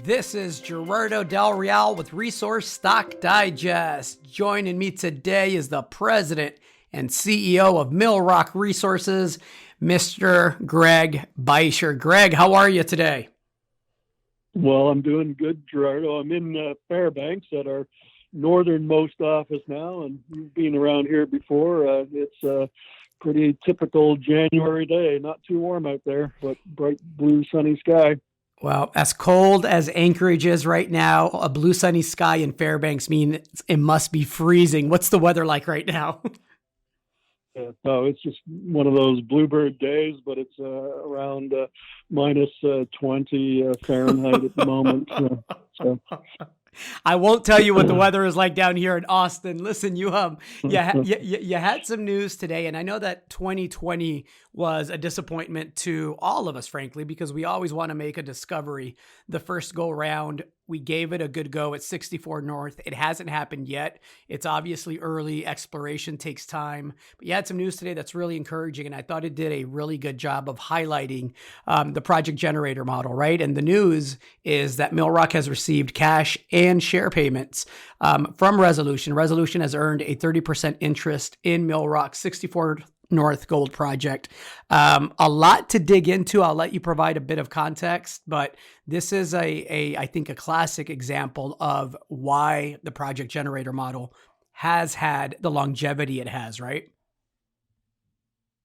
This is Gerardo Del Real with Resource Stock Digest. Joining me today is the president and CEO of Millrock Resources, Mr. Greg Beischer. Greg, how are you today? Well, I'm doing good, Gerardo. I'm in Fairbanks at our northernmost office now, and you've been around here before. It's a pretty typical January day. Not too warm out there, but bright blue sunny sky. Well, as cold as Anchorage is right now, a blue sunny sky in Fairbanks means it must be freezing. What's the weather like right now? So it's just one of those bluebird days, but it's around minus 20 Fahrenheit at the moment. So. I won't tell you what the weather is like down here in Austin. Listen, you had some news today, and I know that 2020 was a disappointment to all of us, frankly, because we always want to make a discovery the first go round. We gave it a good go at 64 North. It hasn't happened yet. It's obviously early. Exploration takes time. But you had some news today that's really encouraging, and I thought it did a really good job of highlighting the project generator model, right? And the news is that Millrock has received cash and share payments from Resolution. Resolution has earned a 30% interest in Millrock's 64 North Gold Project. A lot to dig into. I'll let you provide a bit of context, but this is I think a classic example of why the project generator model has had the longevity it has, right?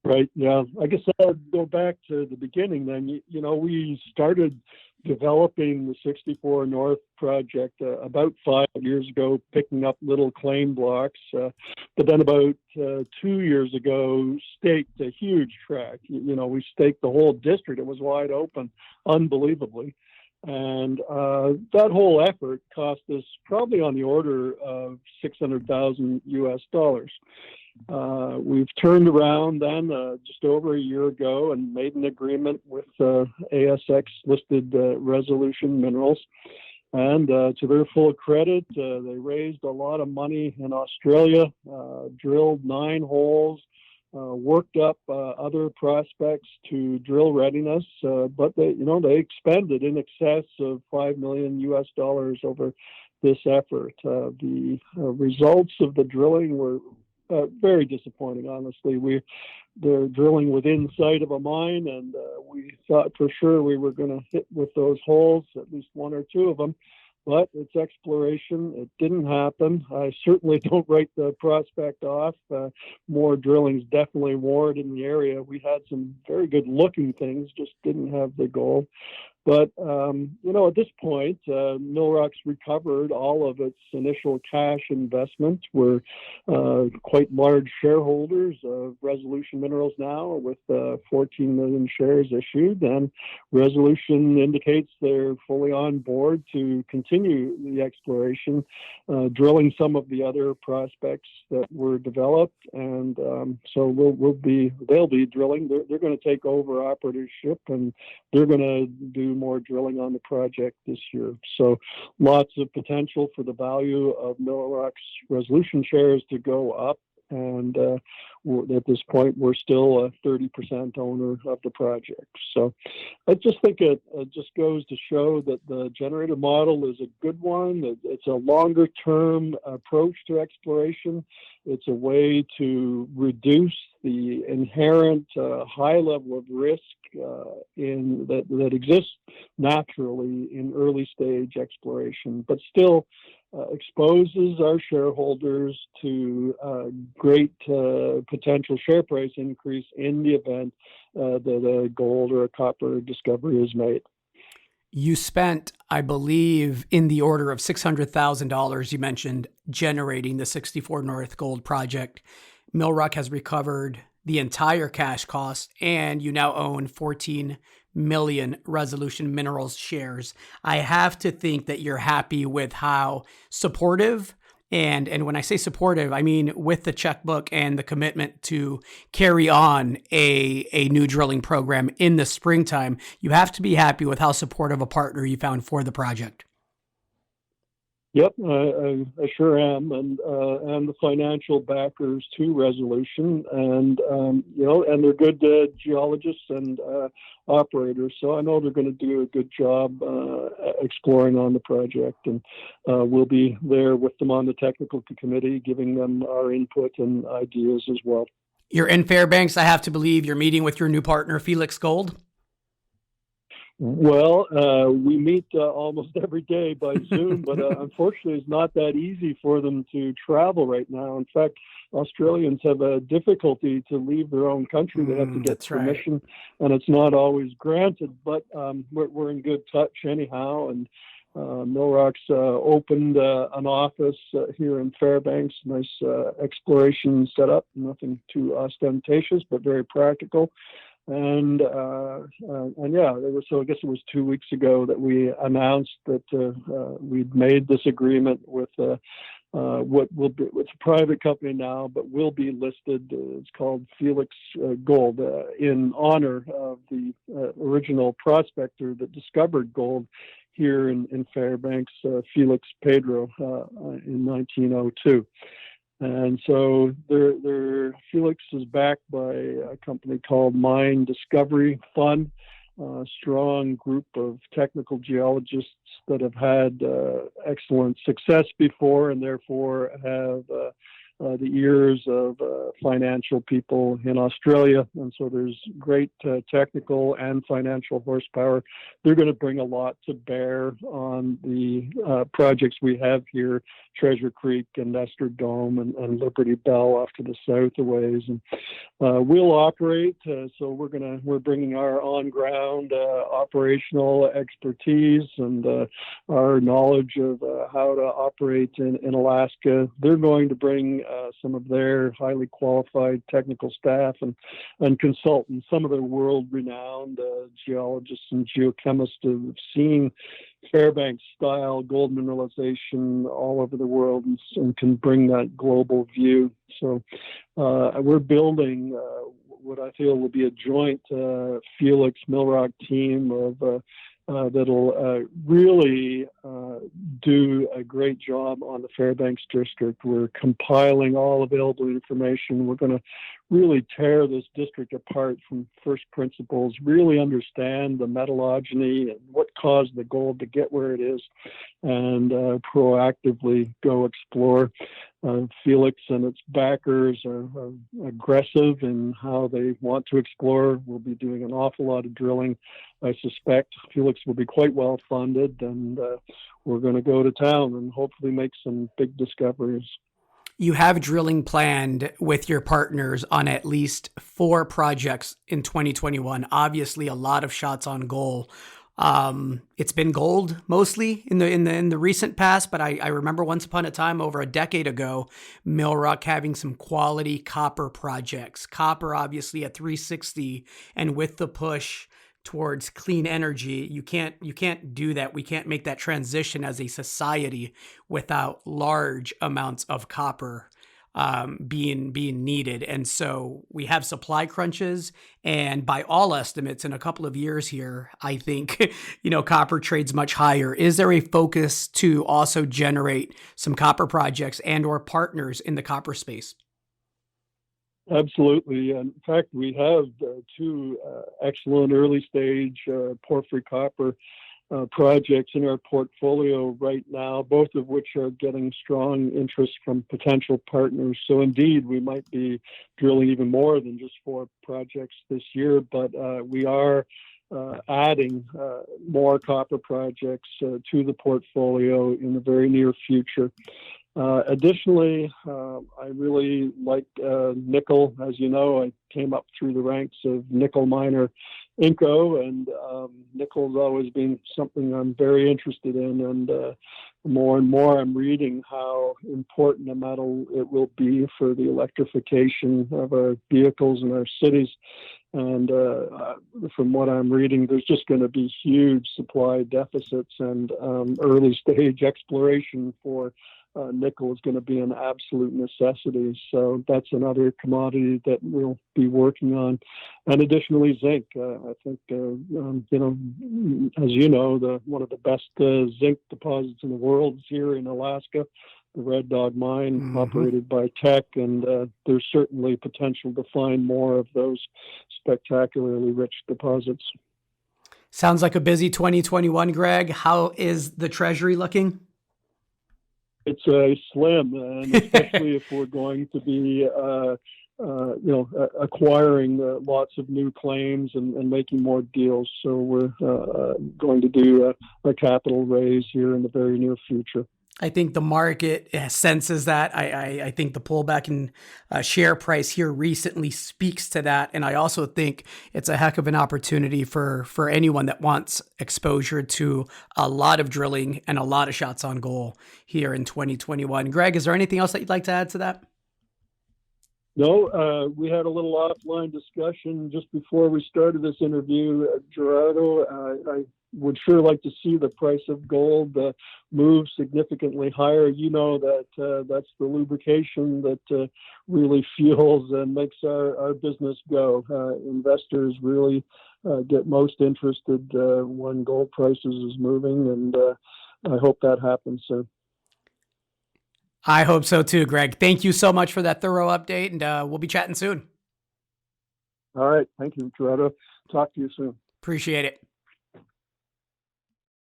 Right. Yeah. I guess I'll go back to the beginning then. You know, we started developing the 64 North project about 5 years ago, picking up little claim blocks. But then about 2 years ago, staked a huge tract. You know, we staked the whole district. It was wide open, unbelievably. And that whole effort cost us probably on the order of $600,000 US. We've turned around then just over a year ago and made an agreement with ASX listed Resolution Minerals. And to their full credit, they raised a lot of money in Australia, drilled 9 holes, worked up other prospects to drill readiness, but they expended in excess of $5 million US over this effort. The results of the drilling were very disappointing, honestly. They're drilling within sight of a mine, and we thought for sure we were going to hit with those holes, at least 1 or 2 of them. But it's exploration. It didn't happen. I certainly don't write the prospect off. More drilling's definitely warranted in the area. We had some very good looking things, just didn't have the gold. But, at this point, Millrock's recovered all of its initial cash investment. We're quite large shareholders of Resolution Minerals now with 14 million shares issued. And Resolution indicates they're fully on board to continue the exploration, drilling some of the other prospects that were developed. And so they'll be drilling. They're going to take over operatorship, and they're going to do more drilling on the project this year. So lots of potential for the value of Millrock's Resolution shares to go up. And at this point, we're still a 30% owner of the project. So I just think it just goes to show that the generator model is a good one. It's a longer term approach to exploration. It's a way to reduce the inherent high level of risk that exists naturally in early stage exploration, but still exposes our shareholders to great potential share price increase in the event that a gold or a copper discovery is made. You spent, I believe, in the order of $600,000, you mentioned, generating the 64 North Gold Project. Millrock has recovered the entire cash cost, and you now own 14 million Resolution Minerals shares. I have to think that you're happy with how supportive, and when I say supportive, I mean with the checkbook and the commitment to carry on a new drilling program in the springtime. You have to be happy with how supportive a partner you found for the project. Yep, I sure am, and the financial backers to Resolution, and and they're good geologists and operators, so I know they're going to do a good job exploring on the project, and we'll be there with them on the technical committee, giving them our input and ideas as well. You're in Fairbanks. I have to believe you're meeting with your new partner, Felix Gold. Well, we meet almost every day by Zoom, but unfortunately, it's not that easy for them to travel right now. In fact, Australians have a difficulty to leave their own country. They have to get permission, and it's not always granted. But we're in good touch anyhow, and Millrock's opened an office here in Fairbanks. Nice exploration setup, nothing too ostentatious, but very practical. And yeah, so I guess it was 2 weeks ago that we announced that we'd made this agreement with what will be, it's a private company now, but will be listed. It's called Felix Gold in honor of the original prospector that discovered gold here in Fairbanks, Felix Pedro, in 1902. And so Felix is backed by a company called Mine Discovery Fund, a strong group of technical geologists that have had excellent success before, and therefore have the ears of financial people in Australia. And so there's great technical and financial horsepower. They're going to bring a lot to bear on the projects we have here, Treasure Creek and Nestor Dome and Liberty Bell off to the south a ways. And we'll operate. So we're bringing our on-ground operational expertise and our knowledge of how to operate in Alaska. They're going to bring some of their highly qualified technical staff and consultants, some of their world-renowned geologists and geochemists who have seen Fairbanks-style gold mineralization all over the world and can bring that global view. So we're building what I feel will be a joint Felix Millrock team of that'll really do a great job on the Fairbanks district. We're compiling all available information. We're going to really tear this district apart from first principles, really understand the metallurgy and what caused the gold to get where it is, and proactively go explore. Felix and its backers are aggressive in how they want to explore. We'll be doing an awful lot of drilling. I suspect Felix will be quite well funded, and we're going to go to town and hopefully make some big discoveries. You have drilling planned with your partners on at least 4 projects in 2021. Obviously, a lot of shots on goal. It's been gold mostly in the recent past, but I remember once upon a time over a decade ago, Millrock having some quality copper projects. Copper, obviously, at 360, and with the push towards clean energy, you can't do that. We can't make that transition as a society without large amounts of copper being needed. And so we have supply crunches, and by all estimates, in a couple of years here, I think, copper trades much higher. Is there a focus to also generate some copper projects and or partners in the copper space? Absolutely. In fact, we have 2 excellent early stage porphyry copper projects in our portfolio right now, both of which are getting strong interest from potential partners. So indeed, we might be drilling even more than just 4 projects this year, but we are adding more copper projects to the portfolio in the very near future. Additionally, I really like nickel. As you know, I came up through the ranks of nickel miner Inco, and nickel's always been something I'm very interested in, and more and more I'm reading how important a metal it will be for the electrification of our vehicles and our cities. And from what I'm reading, there's just going to be huge supply deficits and early stage exploration for nickel is going to be an absolute necessity. So that's another commodity that we'll be working on. And additionally, zinc. I think, as you know, one of the best zinc deposits in the world is here in Alaska, the Red Dog mine, operated by Teck, and there's certainly potential to find more of those spectacularly rich deposits. Sounds like a busy 2021, Greg. How is the treasury looking? It's slim, and especially if we're going to be, acquiring lots of new claims and making more deals. So we're going to do a capital raise here in the very near future. I think the market senses that. I think the pullback in share price here recently speaks to that. And I also think it's a heck of an opportunity for anyone that wants exposure to a lot of drilling and a lot of shots on goal here in 2021. Greg, is there anything else that you'd like to add to that? No, we had a little offline discussion just before we started this interview, Gerardo. I would sure like to see the price of gold move significantly higher. You know that that's the lubrication that really fuels and makes our business go. Investors really get most interested when gold prices is moving, and I hope that happens soon. I hope so too, Greg. Thank you so much for that thorough update, and we'll be chatting soon. All right. Thank you, Gerardo. Talk to you soon. Appreciate it.